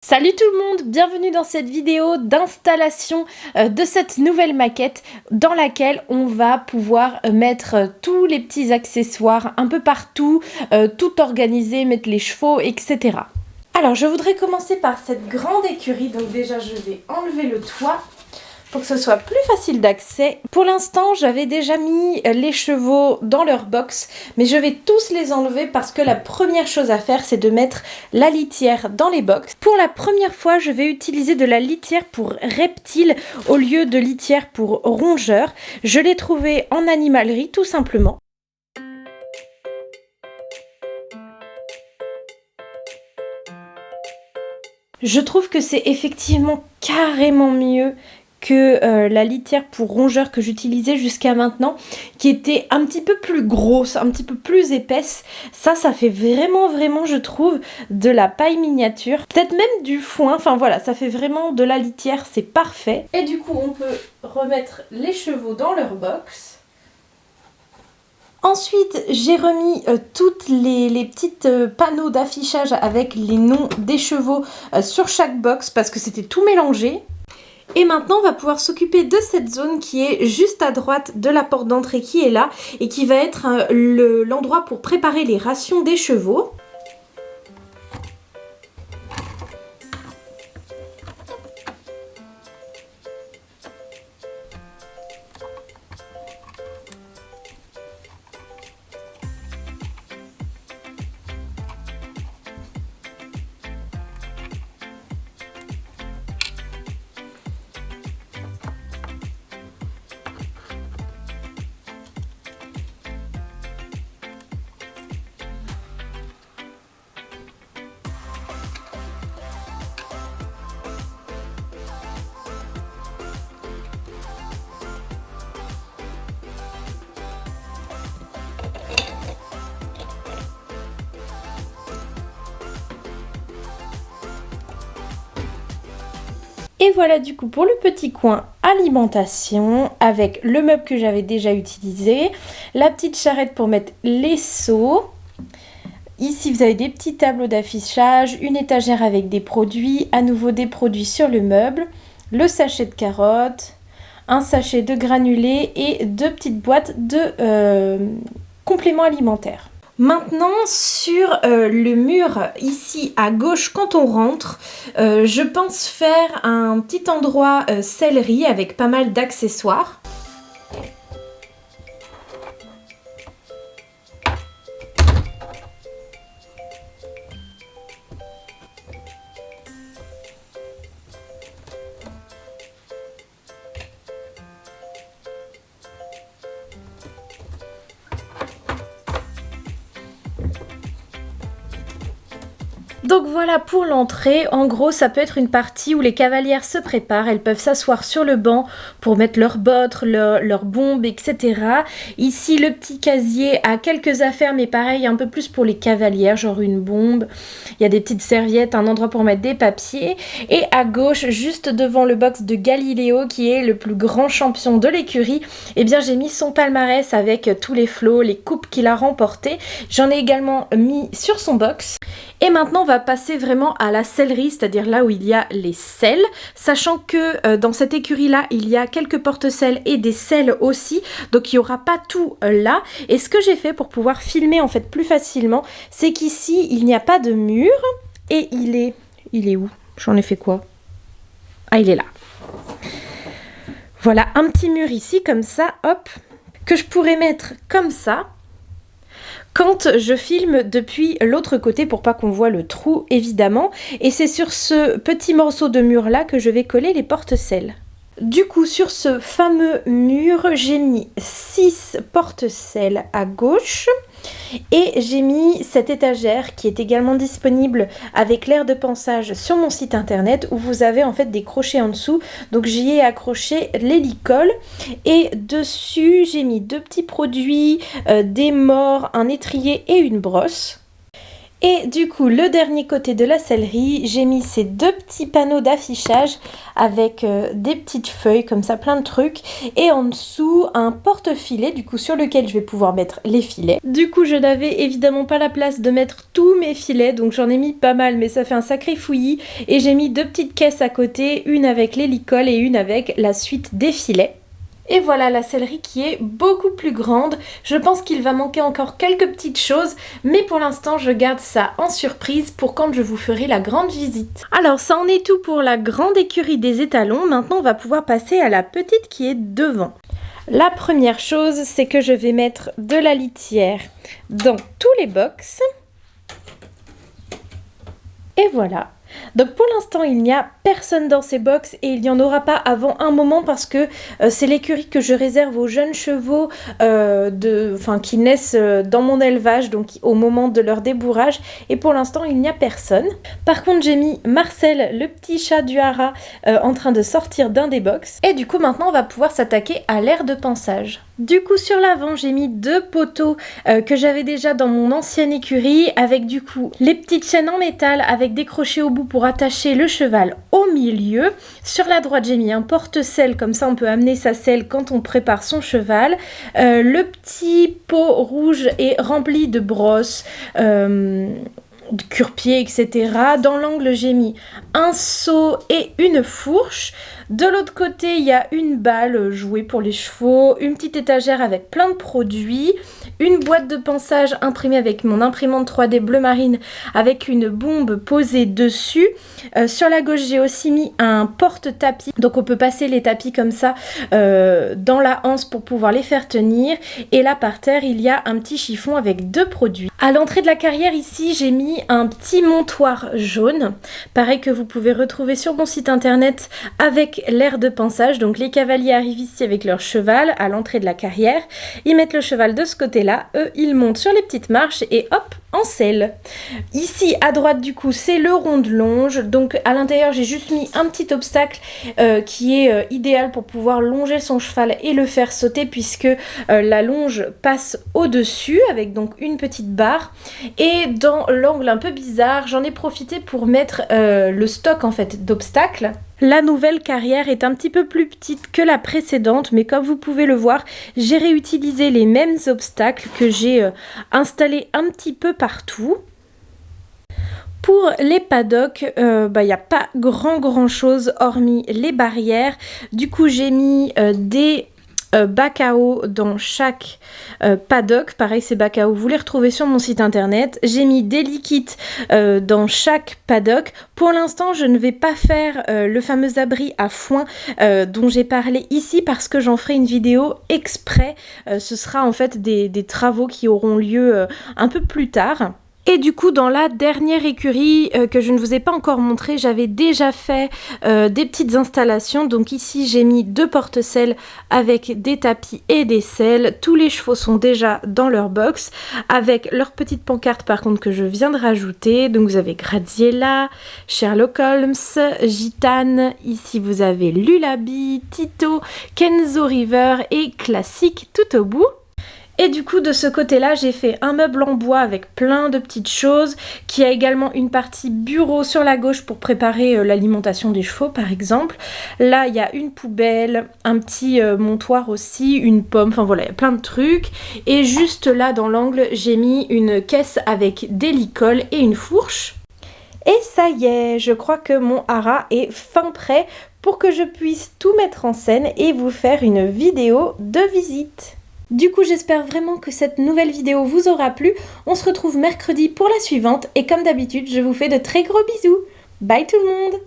Salut tout le monde, bienvenue dans cette vidéo d'installation de cette nouvelle maquette dans laquelle on va pouvoir mettre tous les petits accessoires un peu partout, tout organiser, mettre les chevaux, etc. Alors je voudrais commencer par cette grande écurie, donc déjà je vais enlever le toit pour que ce soit plus facile d'accès. Pour l'instant, j'avais déjà mis les chevaux dans leur box, mais je vais tous les enlever parce que la première chose à faire, c'est de mettre la litière dans les box. Pour la première fois, je vais utiliser de la litière pour reptiles au lieu de litière pour rongeurs. Je l'ai trouvée en animalerie, tout simplement. Je trouve que c'est effectivement carrément mieux que la litière pour rongeurs que j'utilisais jusqu'à maintenant, qui était un petit peu plus grosse, un petit peu plus épaisse. Ça fait vraiment, je trouve, de la paille miniature. Peut-être même du foin, enfin voilà, ça fait vraiment de la litière, c'est parfait. Et du coup, on peut remettre les chevaux dans leur box. Ensuite, j'ai remis toutes les petites panneaux d'affichage avec les noms des chevaux sur chaque box parce que c'était tout mélangé. Et maintenant, on va pouvoir s'occuper de cette zone qui est juste à droite de la porte d'entrée qui est là et qui va être l'endroit pour préparer les rations des chevaux. Et voilà du coup pour le petit coin alimentation avec le meuble que j'avais déjà utilisé, la petite charrette pour mettre les seaux. Ici vous avez des petits tableaux d'affichage, une étagère avec des produits, à nouveau des produits sur le meuble, le sachet de carottes, un sachet de granulés et deux petites boîtes de compléments alimentaires. Maintenant, sur le mur ici à gauche, quand on rentre, je pense faire un petit endroit sellerie avec pas mal d'accessoires. Donc voilà pour l'entrée, en gros ça peut être une partie où les cavalières se préparent, elles peuvent s'asseoir sur le banc pour mettre leurs bottes, leurs bombes, etc. Ici le petit casier a quelques affaires mais pareil un peu plus pour les cavalières, genre une bombe, il y a des petites serviettes, un endroit pour mettre des papiers. Et à gauche, juste devant le box de Galiléo qui est le plus grand champion de l'écurie, eh bien j'ai mis son palmarès avec tous les flots, les coupes qu'il a remportées. J'en ai également mis sur son box. Et maintenant, on va passer vraiment à la sellerie, c'est-à-dire là où il y a les selles, sachant que dans cette écurie-là, il y a quelques porte-selles et des selles aussi, donc il n'y aura pas tout là. Et ce que j'ai fait pour pouvoir filmer en fait plus facilement, c'est qu'ici, il n'y a pas de mur, et il est où? J'en ai fait quoi? Ah, il est là. Voilà, un petit mur ici, comme ça, hop, que je pourrais mettre comme ça, quand je filme depuis l'autre côté pour pas qu'on voit le trou évidemment, et c'est sur ce petit morceau de mur là que je vais coller les porte-selles. Du coup sur ce fameux mur j'ai mis 6 porte-selles à gauche et j'ai mis cette étagère qui est également disponible avec l'air de pansage sur mon site internet où vous avez en fait des crochets en dessous, donc j'y ai accroché l'hélicole et dessus j'ai mis deux petits produits, des mors, un étrier et une brosse. Et du coup, le dernier côté de la sellerie, j'ai mis ces deux petits panneaux d'affichage avec des petites feuilles comme ça, plein de trucs. Et en dessous, un porte-filet, du coup, sur lequel je vais pouvoir mettre les filets. Du coup, je n'avais évidemment pas la place de mettre tous mes filets, donc j'en ai mis pas mal, mais ça fait un sacré fouillis. Et j'ai mis deux petites caisses à côté, une avec l'hélicole et une avec la suite des filets. Et voilà la sellerie qui est beaucoup plus grande. Je pense qu'il va manquer encore quelques petites choses, mais pour l'instant je garde ça en surprise pour quand je vous ferai la grande visite. Alors ça en est tout pour la grande écurie des étalons. Maintenant on va pouvoir passer à la petite qui est devant. La première chose, c'est que je vais mettre de la litière dans tous les box. Et voilà. Donc pour l'instant il n'y a personne dans ces box et il n'y en aura pas avant un moment parce que c'est l'écurie que je réserve aux jeunes chevaux qui naissent dans mon élevage, donc au moment de leur débourrage, et pour l'instant il n'y a personne. Par contre j'ai mis Marcel, le petit chat du haras, en train de sortir d'un des box, et du coup maintenant on va pouvoir s'attaquer à l'aire de pansage. Du coup sur l'avant j'ai mis deux poteaux que j'avais déjà dans mon ancienne écurie avec du coup les petites chaînes en métal avec des crochets au bout pour attacher le cheval au milieu. Sur la droite j'ai mis un porte-selle, comme ça on peut amener sa selle quand on prépare son cheval. Le petit pot rouge est rempli de brosses, de cure-pied, etc. Dans l'angle j'ai mis un seau et une fourche. De l'autre côté, il y a une balle jouée pour les chevaux, une petite étagère avec plein de produits, une boîte de pansage imprimée avec mon imprimante 3D bleu marine avec une bombe posée dessus. Sur la gauche, j'ai aussi mis un porte-tapis, donc on peut passer les tapis comme ça dans la anse pour pouvoir les faire tenir. Et là, par terre, il y a un petit chiffon avec deux produits. À l'entrée de la carrière, ici, j'ai mis un petit montoir jaune, pareil que vous pouvez retrouver sur mon site internet avec l'aire de pansage. Donc les cavaliers arrivent ici avec leur cheval à l'entrée de la carrière, ils mettent le cheval de ce côté-là, eux ils montent sur les petites marches et hop, en selle. Ici à droite du coup c'est le rond de longe, donc à l'intérieur j'ai juste mis un petit obstacle qui est idéal pour pouvoir longer son cheval et le faire sauter, puisque la longe passe au-dessus avec donc une petite barre. Et dans l'angle un peu bizarre, j'en ai profité pour mettre le stock en fait d'obstacles. La nouvelle carrière est un petit peu plus petite que la précédente, mais comme vous pouvez le voir, j'ai réutilisé les mêmes obstacles que j'ai installés un petit peu partout. Pour les paddocks, il n'y a pas grand chose hormis les barrières. Du coup, j'ai mis des bacs à eau dans chaque paddock. Pareil, ces bacs à eau, vous les retrouvez sur mon site internet. J'ai mis des liquides dans chaque paddock. Pour l'instant, je ne vais pas faire le fameux abri à foin dont j'ai parlé ici, parce que j'en ferai une vidéo exprès. Ce sera en fait des travaux qui auront lieu un peu plus tard. Et du coup, dans la dernière écurie que je ne vous ai pas encore montré, j'avais déjà fait des petites installations. Donc ici, j'ai mis deux porte-selles avec des tapis et des selles. Tous les chevaux sont déjà dans leur box avec leur petite pancarte par contre que je viens de rajouter. Donc vous avez Graziella, Sherlock Holmes, Gitane. Ici, vous avez Lullaby, Tito, Kenzo River et Classique tout au bout. Et du coup, de ce côté-là, j'ai fait un meuble en bois avec plein de petites choses, qui a également une partie bureau sur la gauche pour préparer l'alimentation des chevaux, par exemple. Là, il y a une poubelle, un petit montoir aussi, une pomme, enfin voilà, il y a plein de trucs. Et juste là, dans l'angle, j'ai mis une caisse avec des licoles et une fourche. Et ça y est, je crois que mon haras est fin prêt pour que je puisse tout mettre en scène et vous faire une vidéo de visite. Du coup, j'espère vraiment que cette nouvelle vidéo vous aura plu. On se retrouve mercredi pour la suivante et comme d'habitude, je vous fais de très gros bisous. Bye tout le monde!